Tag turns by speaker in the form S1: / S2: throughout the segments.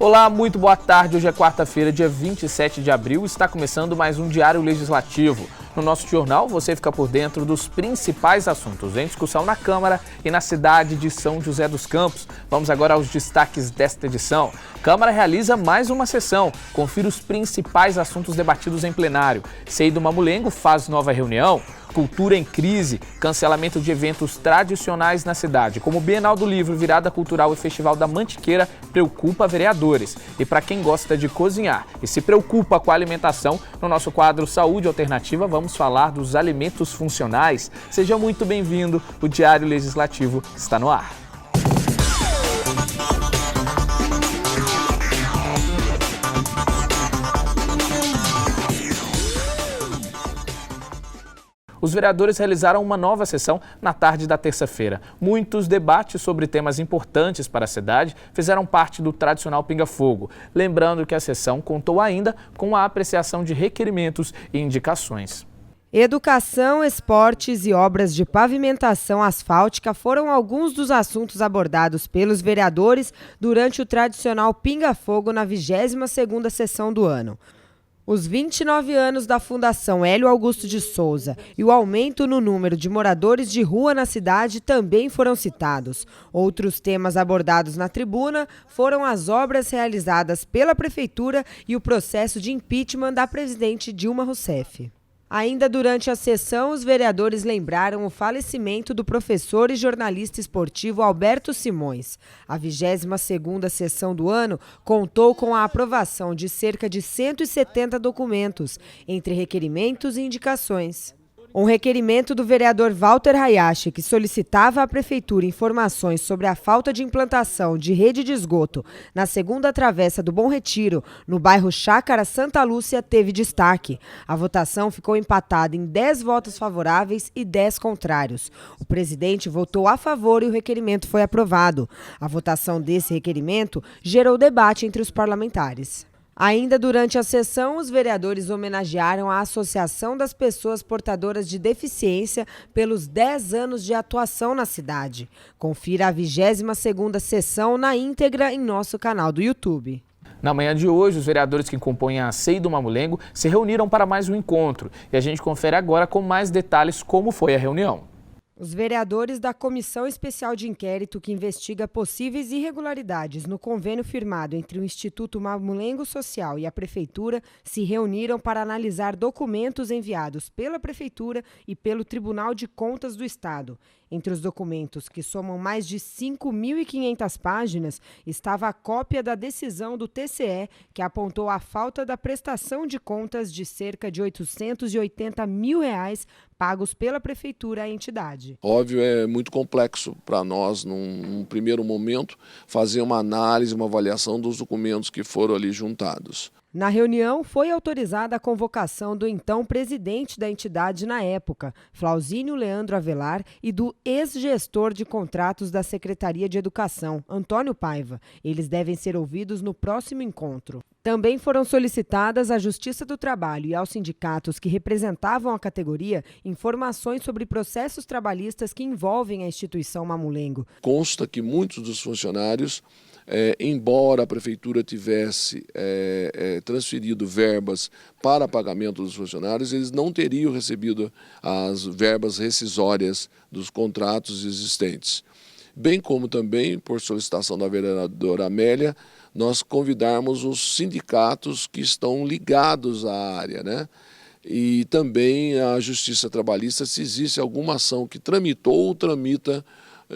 S1: Olá, muito boa tarde. Hoje é quarta-feira, dia 27 de abril. Está começando mais um Diário Legislativo. No nosso jornal, você fica por dentro dos principais assuntos em discussão na Câmara e na cidade de São José dos Campos. Vamos agora aos destaques desta edição. Câmara realiza mais uma sessão. Confira os principais assuntos debatidos em plenário. CEI do Mamulengo faz nova reunião. Cultura em crise, cancelamento de eventos tradicionais na cidade, como o Bienal do Livro, Virada Cultural e Festival da Mantiqueira, preocupa vereadores. E para quem gosta de cozinhar e se preocupa com a alimentação, no nosso quadro Saúde Alternativa vamos falar dos alimentos funcionais. Seja muito bem-vindo, o Diário Legislativo está no ar. Os vereadores realizaram uma nova sessão na tarde da terça-feira. Muitos debates sobre temas importantes para a cidade fizeram parte do tradicional pinga-fogo. Lembrando que a sessão contou ainda com a apreciação de requerimentos e indicações.
S2: Educação, esportes e obras de pavimentação asfáltica foram alguns dos assuntos abordados pelos vereadores durante o tradicional pinga-fogo na 22ª sessão do ano. Os 29 anos da Fundação Hélio Augusto de Souza e o aumento no número de moradores de rua na cidade também foram citados. Outros temas abordados na tribuna foram as obras realizadas pela Prefeitura e o processo de impeachment da presidente Dilma Rousseff. Ainda durante a sessão, os vereadores lembraram o falecimento do professor e jornalista esportivo Alberto Simões. A 22ª sessão do ano contou com a aprovação de cerca de 170 documentos, entre requerimentos e indicações. Um requerimento do vereador Walter Hayashi, que solicitava à Prefeitura informações sobre a falta de implantação de rede de esgoto na segunda travessa do Bom Retiro, no bairro Chácara Santa Lúcia, teve destaque. A votação ficou empatada em 10 votos favoráveis e 10 contrários. O presidente votou a favor e o requerimento foi aprovado. A votação desse requerimento gerou debate entre os parlamentares. Ainda durante a sessão, os vereadores homenagearam a Associação das Pessoas Portadoras de Deficiência pelos 10 anos de atuação na cidade. Confira a 22ª sessão na íntegra em nosso canal do YouTube.
S1: Na manhã de hoje, os vereadores que compõem a CEI do Mamulengo se reuniram para mais um encontro. E a gente confere agora com mais detalhes como foi a reunião.
S2: Os vereadores da Comissão Especial de Inquérito que investiga possíveis irregularidades no convênio firmado entre o Instituto Mamulengo Social e a Prefeitura se reuniram para analisar documentos enviados pela Prefeitura e pelo Tribunal de Contas do Estado. Entre os documentos, que somam mais de 5.500 páginas, estava a cópia da decisão do TCE, que apontou a falta da prestação de contas de cerca de R$ 880 mil pagos pela Prefeitura à entidade.
S3: Óbvio, é muito complexo para nós, num primeiro momento, fazer uma análise, uma avaliação dos documentos que foram ali juntados.
S2: Na reunião, foi autorizada a convocação do então presidente da entidade na época, Flauzínio Leandro Avelar, e do ex-gestor de contratos da Secretaria de Educação, Antônio Paiva. Eles devem ser ouvidos no próximo encontro. Também foram solicitadas à Justiça do Trabalho e aos sindicatos que representavam a categoria informações sobre processos trabalhistas que envolvem a instituição Mamulengo.
S3: Consta que muitos dos funcionários, embora a Prefeitura tivesse transferido verbas para pagamento dos funcionários, eles não teriam recebido as verbas rescisórias dos contratos existentes. Bem como também, por solicitação da vereadora Amélia, nós convidarmos os sindicatos que estão ligados à área, né? E também a Justiça Trabalhista, se existe alguma ação que tramitou ou tramita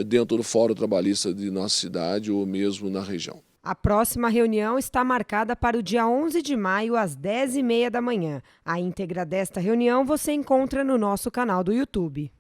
S3: dentro do Fórum Trabalhista de nossa cidade ou mesmo na região.
S2: A próxima reunião está marcada para o dia 11 de maio, às 10h30 da manhã. A íntegra desta reunião você encontra no nosso canal do YouTube.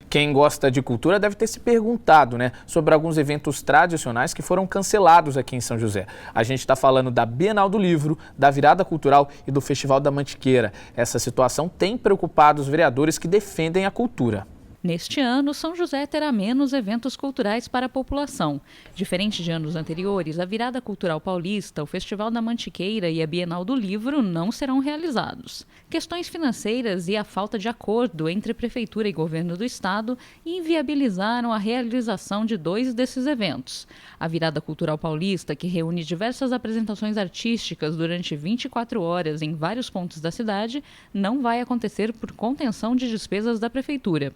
S1: Quem gosta de cultura deve ter se perguntado, sobre alguns eventos tradicionais que foram cancelados aqui em São José. A gente está falando da Bienal do Livro, da Virada Cultural e do Festival da Mantiqueira. Essa situação tem preocupado os vereadores que defendem a cultura.
S4: Neste ano, São José terá menos eventos culturais para a população. Diferente de anos anteriores, a Virada Cultural Paulista, o Festival da Mantiqueira e a Bienal do Livro não serão realizados. Questões financeiras e a falta de acordo entre Prefeitura e Governo do Estado inviabilizaram a realização de 2 desses eventos. A Virada Cultural Paulista, que reúne diversas apresentações artísticas durante 24 horas em vários pontos da cidade, não vai acontecer por contenção de despesas da Prefeitura.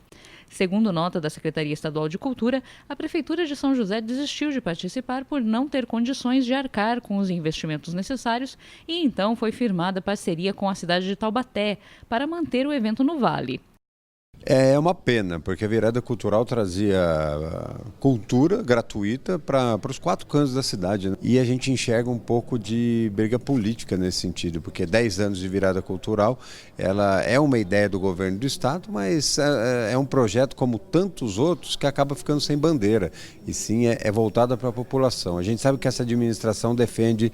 S4: Segundo nota da Secretaria Estadual de Cultura, a Prefeitura de São José desistiu de participar por não ter condições de arcar com os investimentos necessários e então foi firmada parceria com a cidade de Taubaté para manter o evento no Vale.
S5: É uma pena, porque a Virada Cultural trazia cultura gratuita para os 4 cantos da cidade, né? E a gente enxerga um pouco de briga política nesse sentido, porque 10 anos de Virada Cultural, ela é uma ideia do governo do estado, mas é um projeto como tantos outros que acaba ficando sem bandeira, e sim é voltada para a população. A gente sabe que essa administração defende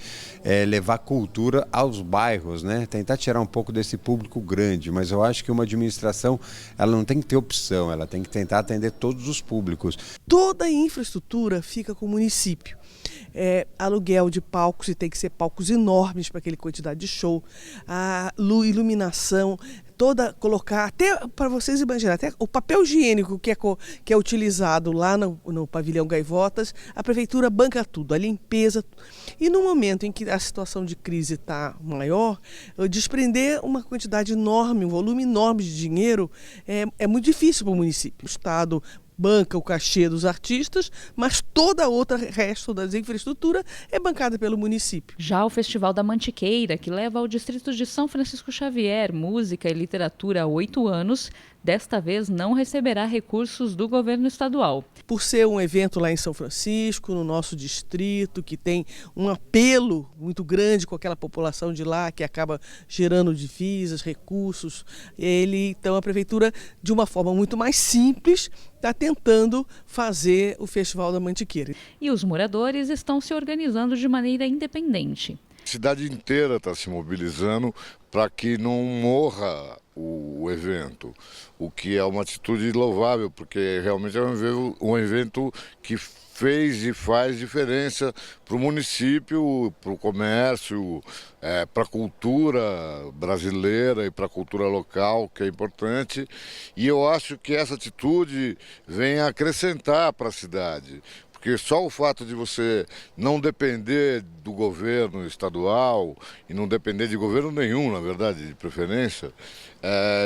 S5: levar cultura aos bairros, né? Tentar tirar um pouco desse público grande, mas eu acho que uma administração, ela não tem que ter opção, ela tem que tentar atender todos os públicos.
S6: Toda a infraestrutura fica com o município. Aluguel de palcos, e tem que ser palcos enormes para aquela quantidade de show, a iluminação, colocar, até para vocês imaginarem, até o papel higiênico que é utilizado lá no pavilhão Gaivotas, a prefeitura banca tudo, a limpeza. E no momento em que a situação de crise está maior, desprender uma quantidade enorme, um volume enorme de dinheiro é muito difícil para o município. O Estado banca o cachê dos artistas, mas toda a outra resto da infraestrutura é bancada pelo município.
S4: Já o Festival da Mantiqueira, que leva ao distrito de São Francisco Xavier música e literatura há 8 anos, desta vez não receberá recursos do governo estadual.
S6: Por ser um evento lá em São Francisco, no nosso distrito, que tem um apelo muito grande com aquela população de lá, que acaba gerando divisas, recursos, então a prefeitura, de uma forma muito mais simples, está tentando fazer o Festival da Mantiqueira.
S4: E os moradores estão se organizando de maneira independente.
S7: A cidade inteira está se mobilizando para que não morra o evento, o que é uma atitude louvável, porque realmente é um evento que fez e faz diferença para o município, para o comércio, para a cultura brasileira e para a cultura local, que é importante. E eu acho que essa atitude vem acrescentar para a cidade. Porque só o fato de você não depender do governo estadual e não depender de governo nenhum, na verdade, de preferência,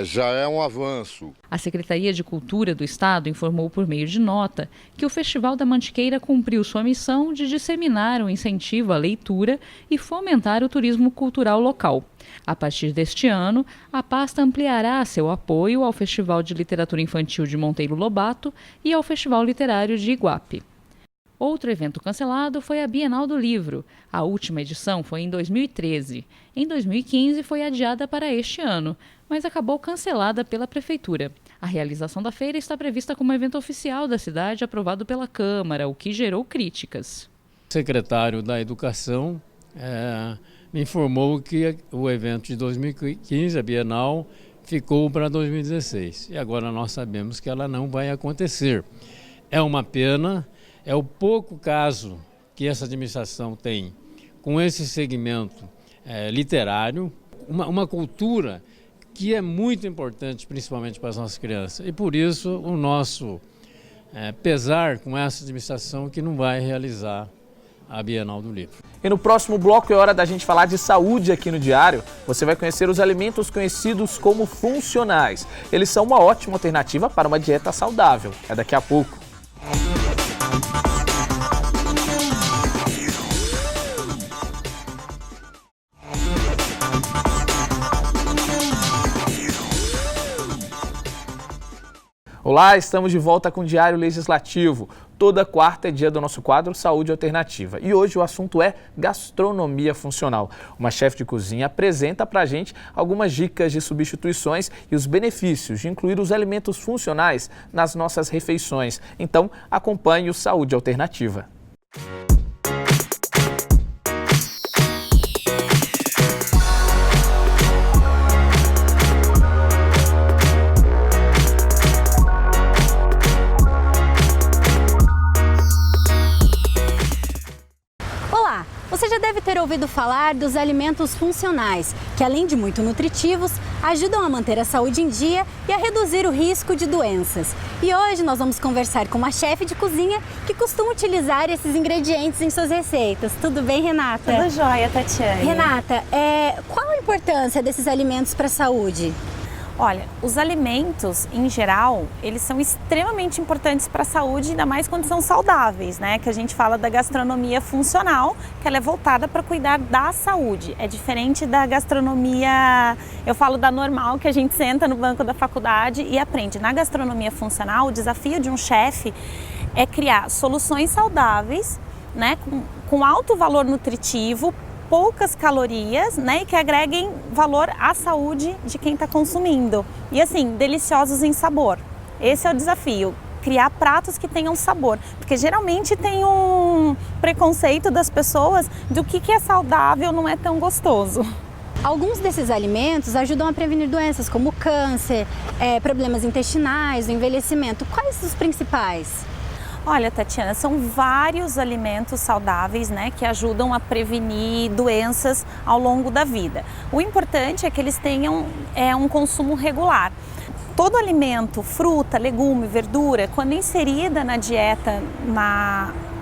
S7: já é um avanço.
S4: A Secretaria de Cultura do Estado informou por meio de nota que o Festival da Mantiqueira cumpriu sua missão de disseminar o incentivo à leitura e fomentar o turismo cultural local. A partir deste ano, a pasta ampliará seu apoio ao Festival de Literatura Infantil de Monteiro Lobato e ao Festival Literário de Iguape. Outro evento cancelado foi a Bienal do Livro. A última edição foi em 2013. Em 2015 foi adiada para este ano, mas acabou cancelada pela Prefeitura. A realização da feira está prevista como evento oficial da cidade, aprovado pela Câmara, o que gerou críticas.
S8: O secretário da Educação me informou que o evento de 2015, a Bienal, ficou para 2016. E agora nós sabemos que ela não vai acontecer. É uma pena. É o pouco caso que essa administração tem com esse segmento literário, uma cultura que é muito importante, principalmente para as nossas crianças. E por isso o nosso pesar com essa administração que não vai realizar a Bienal do Livro.
S1: E no próximo bloco é hora da gente falar de saúde aqui no Diário. Você vai conhecer os alimentos conhecidos como funcionais. Eles são uma ótima alternativa para uma dieta saudável. É daqui a pouco. Olá, estamos de volta com o Diário Legislativo. Toda quarta é dia do nosso quadro Saúde Alternativa. E hoje o assunto é gastronomia funcional. Uma chefe de cozinha apresenta para a gente algumas dicas de substituições e os benefícios de incluir os alimentos funcionais nas nossas refeições. Então, acompanhe o Saúde Alternativa.
S9: falar dos alimentos funcionais, que além de muito nutritivos, ajudam a manter a saúde em dia e a reduzir o risco de doenças. E hoje nós vamos conversar com uma chefe de cozinha que costuma utilizar esses ingredientes em suas receitas. Tudo bem, Renata?
S10: Tudo jóia, Tatiane.
S9: Renata, qual a importância desses alimentos para a saúde?
S10: Olha, os alimentos, em geral, eles são extremamente importantes para a saúde, ainda mais quando são saudáveis, né? Que a gente fala da gastronomia funcional, que ela é voltada para cuidar da saúde. É diferente da gastronomia, eu falo da normal, que a gente senta no banco da faculdade e aprende. Na gastronomia funcional, o desafio de um chefe é criar soluções saudáveis, né? Com alto valor nutritivo, poucas calorias, né, e que agreguem valor à saúde de quem está consumindo. E assim, deliciosos em sabor. Esse é o desafio, criar pratos que tenham sabor, porque geralmente tem um preconceito das pessoas do que é saudável não é tão gostoso.
S9: Alguns desses alimentos ajudam a prevenir doenças como câncer, problemas intestinais, o envelhecimento. Quais os principais?
S10: Olha, Tatiana, são vários alimentos saudáveis, né, que ajudam a prevenir doenças ao longo da vida. O importante é que eles tenham um consumo regular. Todo alimento, fruta, legume, verdura, quando inserida na dieta,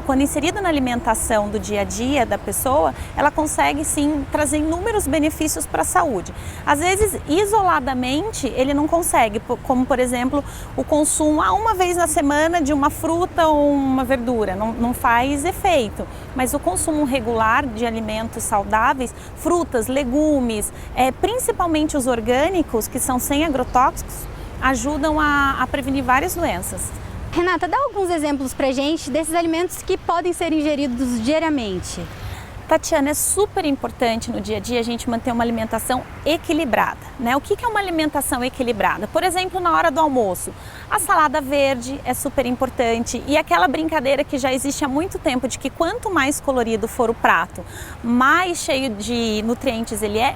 S10: quando inserida na alimentação do dia a dia da pessoa, ela consegue sim trazer inúmeros benefícios para a saúde. Às vezes, isoladamente, ele não consegue, como por exemplo, o consumo uma vez na semana de uma fruta ou uma verdura, não faz efeito. Mas o consumo regular de alimentos saudáveis, frutas, legumes, principalmente os orgânicos, que são sem agrotóxicos, ajudam a prevenir várias doenças.
S9: Renata, dá alguns exemplos pra gente desses alimentos que podem ser ingeridos diariamente.
S10: Tatiana, é super importante no dia a dia a gente manter uma alimentação equilibrada, né? O que é uma alimentação equilibrada? Por exemplo, na hora do almoço, a salada verde é super importante e aquela brincadeira que já existe há muito tempo de que quanto mais colorido for o prato, mais cheio de nutrientes ele é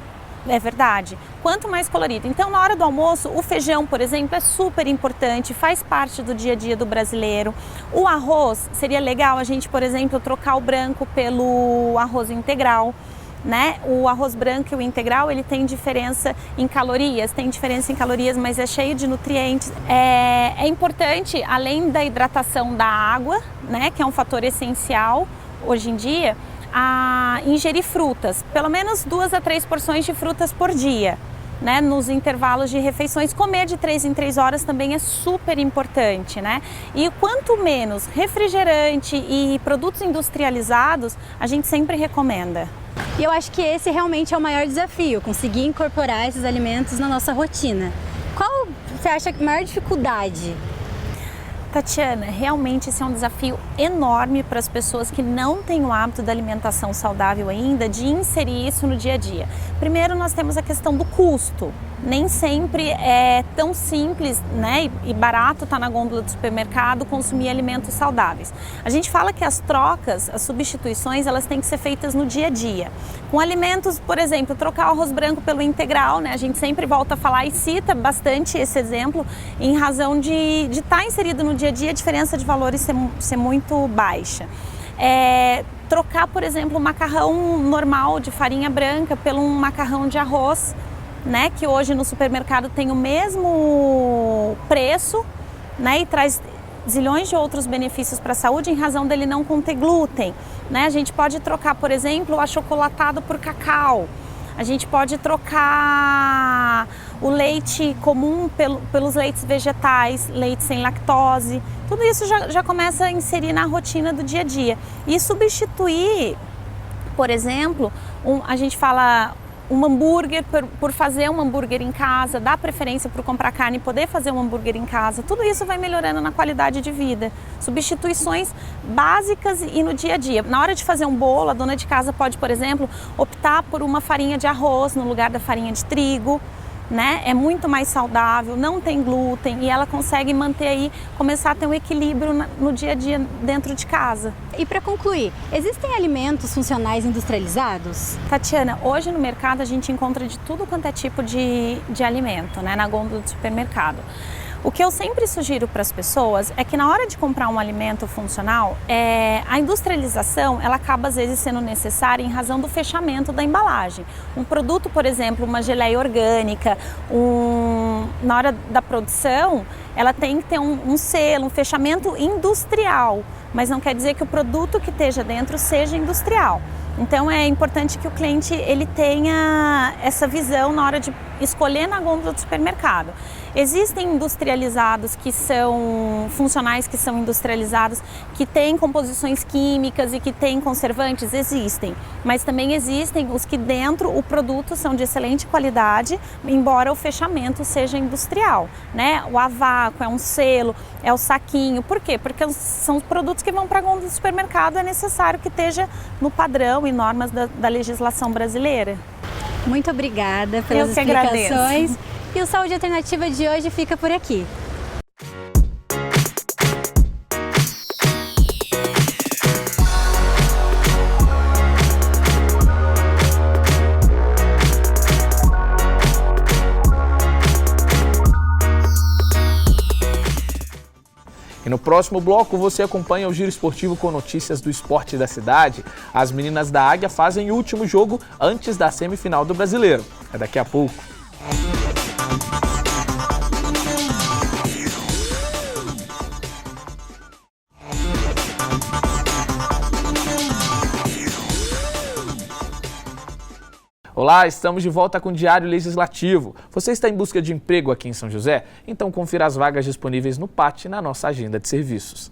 S10: verdade. Quanto mais colorido. Então, na hora do almoço, o feijão, por exemplo, é super importante, faz parte do dia a dia do brasileiro. O arroz, seria legal a gente, por exemplo, trocar o branco pelo arroz integral, né? O arroz branco e o integral, ele tem diferença em calorias, mas é cheio de nutrientes. É importante, além da hidratação da água, né, que é um fator essencial hoje em dia, a ingerir frutas, pelo menos 2 a 3 porções de frutas por dia, né? Nos intervalos de refeições, comer de 3 em 3 horas também é super importante, né? E quanto menos refrigerante e produtos industrializados, a gente sempre recomenda.
S9: E eu acho que esse realmente é o maior desafio, conseguir incorporar esses alimentos na nossa rotina. Qual você acha a maior dificuldade?
S10: Tatiana, realmente esse é um desafio enorme para as pessoas que não têm o hábito da alimentação saudável ainda, de inserir isso no dia a dia. Primeiro, nós temos a questão do custo. Nem sempre é tão simples, né, e barato estar na gôndola do supermercado consumir alimentos saudáveis. A gente fala que as trocas, as substituições, elas têm que ser feitas no dia a dia. Com alimentos, por exemplo, trocar o arroz branco pelo integral, né, a gente sempre volta a falar e cita bastante esse exemplo em razão de estar inserido no dia a dia, a diferença de valores ser muito baixa. Trocar, por exemplo, o macarrão normal de farinha branca pelo um macarrão de arroz, né, que hoje no supermercado tem o mesmo preço, né, e traz zilhões de outros benefícios para a saúde em razão dele não conter glúten, né? A gente pode trocar, por exemplo, o achocolatado por cacau. A gente pode trocar o leite comum pelos leites vegetais, leite sem lactose. Tudo isso já começa a inserir na rotina do dia a dia. E substituir, por exemplo, a gente fala um hambúrguer por fazer um hambúrguer em casa, dar preferência por comprar carne e poder fazer um hambúrguer em casa. Tudo isso vai melhorando na qualidade de vida. Substituições básicas e no dia a dia. Na hora de fazer um bolo, a dona de casa pode, por exemplo, optar por uma farinha de arroz no lugar da farinha de trigo, né? É muito mais saudável, não tem glúten e ela consegue manter aí, começar a ter um equilíbrio no dia a dia dentro de casa.
S9: E para concluir, existem alimentos funcionais industrializados?
S10: Tatiana, hoje no mercado a gente encontra de tudo quanto é tipo de alimento, né, na gôndola do supermercado. O que eu sempre sugiro para as pessoas é que na hora de comprar um alimento funcional, a industrialização ela acaba às vezes sendo necessária em razão do fechamento da embalagem. Um produto, por exemplo, uma geleia orgânica, na hora da produção, ela tem que ter um selo, um fechamento industrial, mas não quer dizer que o produto que esteja dentro seja industrial. Então é importante que o cliente ele tenha essa visão na hora de escolher na gôndola do supermercado. Existem industrializados que são funcionais, que são industrializados, que têm composições químicas e que têm conservantes, existem. Mas também existem os que dentro o produto são de excelente qualidade, embora o fechamento seja industrial, né? O a vácuo é um selo, é o saquinho. Por quê? Porque são produtos que vão para a gôndola do supermercado, é necessário que esteja no padrão e normas da legislação brasileira.
S9: Muito obrigada pelas explicações. E o Saúde Alternativa de hoje fica por aqui.
S1: E no próximo bloco você acompanha o Giro Esportivo com notícias do esporte da cidade. As meninas da Águia fazem o último jogo antes da semifinal do Brasileiro. É daqui a pouco. Olá, estamos de volta com o Diário Legislativo. Você está em busca de emprego aqui em São José? Então confira as vagas disponíveis no PAT na nossa agenda de serviços.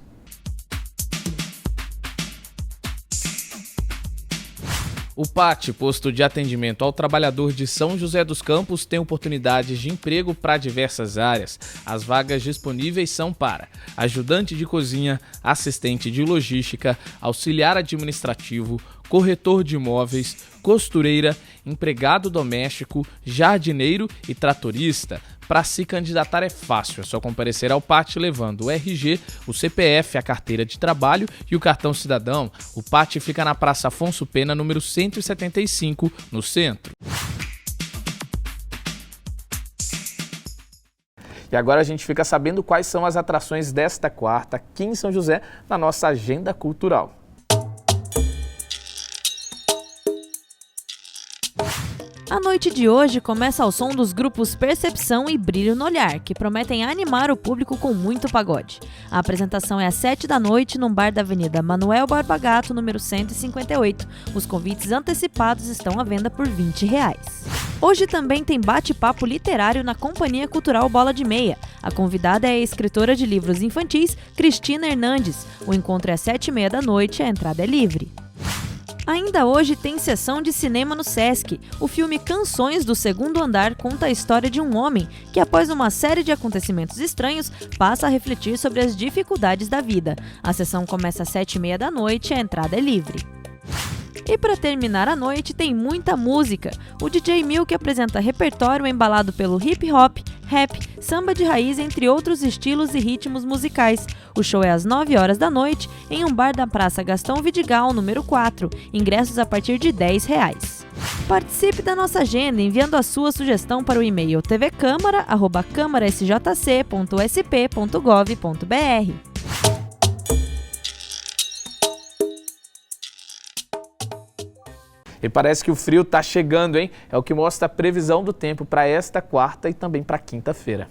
S1: O PAT, Posto de Atendimento ao Trabalhador de São José dos Campos, tem oportunidades de emprego para diversas áreas. As vagas disponíveis são para ajudante de cozinha, assistente de logística, auxiliar administrativo, corretor de imóveis, costureira, empregado doméstico, jardineiro e tratorista. Para se candidatar é fácil, é só comparecer ao PAT levando o RG, o CPF, a carteira de trabalho e o cartão cidadão. O PAT fica na Praça Afonso Pena, número 175, no centro. E agora a gente fica sabendo quais são as atrações desta quarta aqui em São José na nossa agenda cultural.
S11: A noite de hoje começa ao som dos grupos Percepção e Brilho no Olhar, que prometem animar o público com muito pagode. A apresentação é às 7h num bar da Avenida Manuel Barbagato, número 158. Os convites antecipados estão à venda por R$20. Hoje também tem bate-papo literário na Companhia Cultural Bola de Meia. A convidada é a escritora de livros infantis, Cristina Hernandes. O encontro é às 7h30 e a entrada é livre. Ainda hoje tem sessão de cinema no Sesc. O filme Canções do Segundo Andar conta a história de um homem que, após uma série de acontecimentos estranhos, passa a refletir sobre as dificuldades da vida. A sessão começa às 7h30 e a entrada é livre. E para terminar a noite tem muita música. O DJ Milk apresenta repertório embalado pelo hip hop, rap, samba de raiz, entre outros estilos e ritmos musicais. O show é às 9h em um bar da Praça Gastão Vidigal, número 4. Ingressos a partir de R$10. Participe da nossa agenda enviando a sua sugestão para o e-mail tvcamara@camarasjc.sp.gov.br.
S1: E parece que o frio está chegando, hein? É o que mostra a previsão do tempo para esta quarta e também para quinta-feira.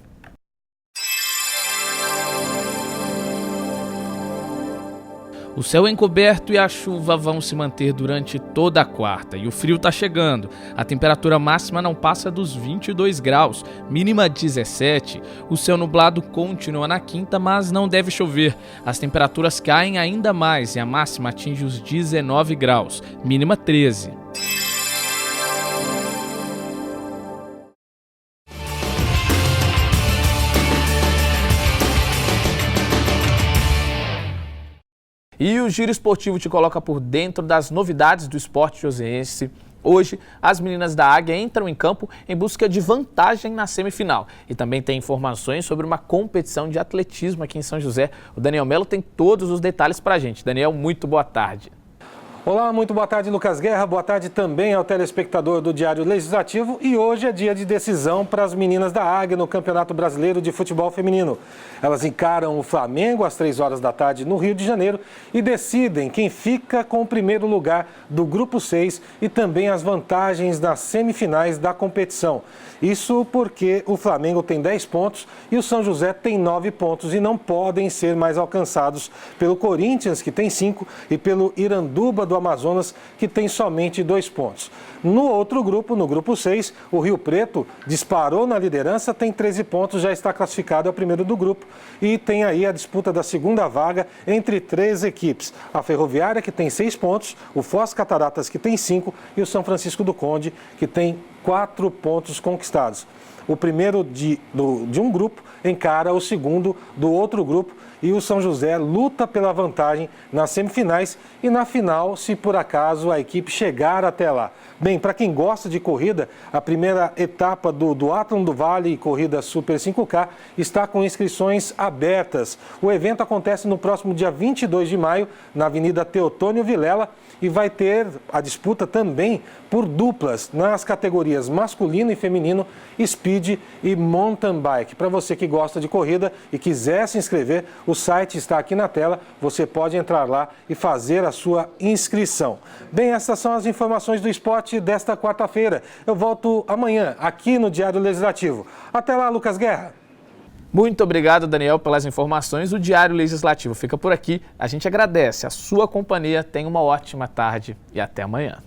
S1: O céu é encoberto e a chuva vão se manter durante toda a quarta. E o frio está chegando. A temperatura máxima não passa dos 22 graus, mínima 17. O céu nublado continua na quinta, mas não deve chover. As temperaturas caem ainda mais e a máxima atinge os 19 graus, mínima 13. E o Giro Esportivo te coloca por dentro das novidades do esporte joseense. Hoje, as meninas da Águia entram em campo em busca de vantagem na semifinal. E também tem informações sobre uma competição de atletismo aqui em São José. O Daniel Melo tem todos os detalhes pra gente. Daniel, muito boa tarde.
S12: Olá, muito boa tarde, Lucas Guerra. Boa tarde também ao telespectador do Diário Legislativo. E hoje é dia de decisão para as meninas da Águia no Campeonato Brasileiro de Futebol Feminino. Elas encaram o Flamengo às 3 horas da tarde no Rio de Janeiro e decidem quem fica com o primeiro lugar do Grupo 6 e também as vantagens nas semifinais da competição. Isso porque o Flamengo tem 10 pontos e o São José tem 9 pontos e não podem ser mais alcançados pelo Corinthians, que tem 5, e pelo Iranduba do Amazonas, que tem somente 2 pontos. No outro grupo, no grupo 6, o Rio Preto disparou na liderança, tem 13 pontos, já está classificado, é o primeiro do grupo e tem aí a disputa da segunda vaga entre 3 equipes. A Ferroviária, que tem 6 pontos, o Foz Cataratas, que tem 5 e o São Francisco do Conde, que tem 4 pontos conquistados. O primeiro de um grupo encara o segundo do outro grupo e o São José luta pela vantagem nas semifinais e na final, se por acaso a equipe chegar até lá. Bem, para quem gosta de corrida, a primeira etapa do Duatlon do Vale e Corrida Super 5K está com inscrições abertas. O evento acontece no próximo dia 22 de maio, na Avenida Teotônio Vilela, e vai ter a disputa também por duplas nas categorias masculino e feminino, speed e mountain bike. Para você que gosta de corrida e quiser se inscrever, o site está aqui na tela, você pode entrar lá e fazer a sua inscrição. Bem, essas são as informações do esporte desta quarta-feira. Eu volto amanhã aqui no Diário Legislativo. Até lá, Lucas Guerra.
S1: Muito obrigado, Daniel, pelas informações. O Diário Legislativo fica por aqui. A gente agradece a sua companhia. Tenha uma ótima tarde e até amanhã.